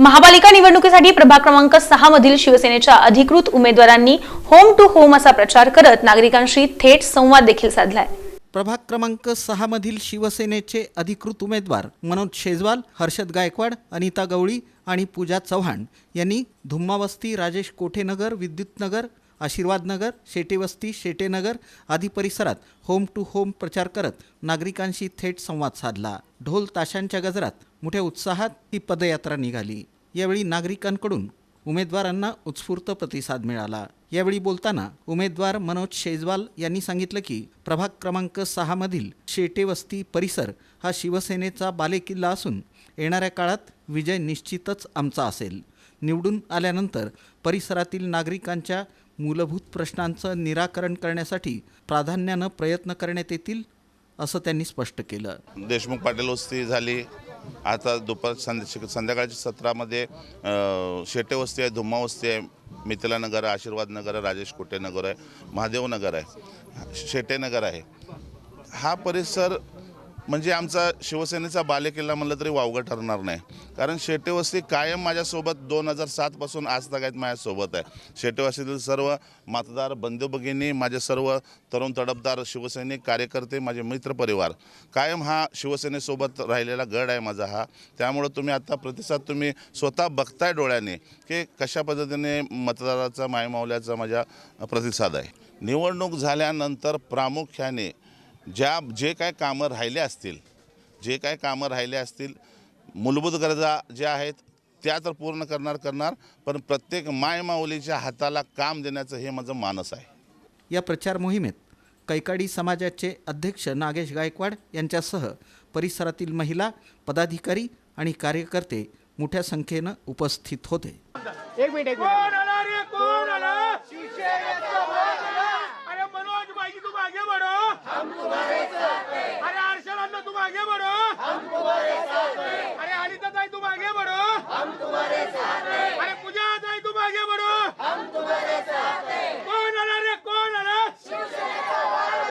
महापालिका निवडणुकीसाठी प्रभाग क्रमांक 6 मधील शिवसेनेच्या अधिकृत उमेदवारांनी होम टू होम असा प्रचार करत नागरिकांशी थेट संवाद देखील साधलाय। प्रभाग क्रमांक 6 मधील शिवसेनेचे अधिकृत उमेदवार मनोज शेजवाल, हर्षद गायकवाड, अनिता गवळी आणि पूजा चव्हाण यांनी धुम्मावस्ती, राजेश कोठेनगर, विद्युतनगर, आशीर्वादनगर, शेटेवस्ती, शेटेनगर आदी परिसरात होम टू होम प्रचार करत नागरिकांशी थेट संवाद साधला। ढोल ताशांच्या गजरात मोठ्या उत्साहात ही पदयात्रा निघाली। यावेळी नागरिकांकडून उमेदवारांना उत्स्फूर्त प्रतिसाद मिळाला। यावेळी बोलताना उमेदवार मनोज शेजवाल यांनी सांगितलं की प्रभाग क्रमांक 6 मधील शेटेवस्ती परिसर हा शिवसेनेचा बालेकिल्ला असून येणाऱ्या काळात विजय निश्चितच आमचा असेल। निवडून आल्यानंतर परिसरातील नागरिकांच्या मूलभूत प्रश्नांचं निराकरण करण्यासाठी प्राधान्यानं प्रयत्न करण्यात येतील असं त्यांनी स्पष्ट केलं। देशमुख पाटील वस्ती झाली, आता दुपार संध्याकाळच्या सत्रामध्ये शेटेवस्ती आहे, धुम्मावस्ती आहे, मिथिलानगर आहे, आशीर्वादनगर आहे, राजेश कोठेनगर आहे, महादेवनगर आहे, शेटेनगर आहे। हा परिसर म्हणजे आमचा शिवसेनेचा बालेकिल्ला म्हणलं तरी वावगं ठरणार नाही, कारण शेटेवस्ती कायम माझ्यासोबत 2007 पासून आज तक माझ्यासोबत आहे। शेटेवस्तीतील सर्व मतदार बंधू भगिनी, माझे सर्व तरुण तडफदार शिवसैनिक कार्यकर्ते, माझे मित्रपरिवार कायम हा शिवसेनेसोबत राहिलेला गड आहे माझा हा। त्यामुळे तुम्ही आता प्रतिसाद तुम्ही स्वतः बघताय डोळ्याने की कशा पद्धतीने मतदाराचा मायमावल्याचा माझा प्रतिसाद आहे। निवडणूक झाल्यानंतर प्रामुख्याने जे काय कामं राहिले असतील मूलभूत गरजा ज्या आहेत त्या तर पूर्ण करणार, पण प्रत्येक मायमाऊलीच्या हाताला काम देण्याचं हे माझं मानस आहे। या प्रचार मोहिमेत कैकाडी समाजाचे अध्यक्ष नागेश गायकवाड यांच्यासह परिसरातील महिला, पदाधिकारी आणि कार्यकर्ते मोठ्या संख्येनं उपस्थित होते। एक मिनिट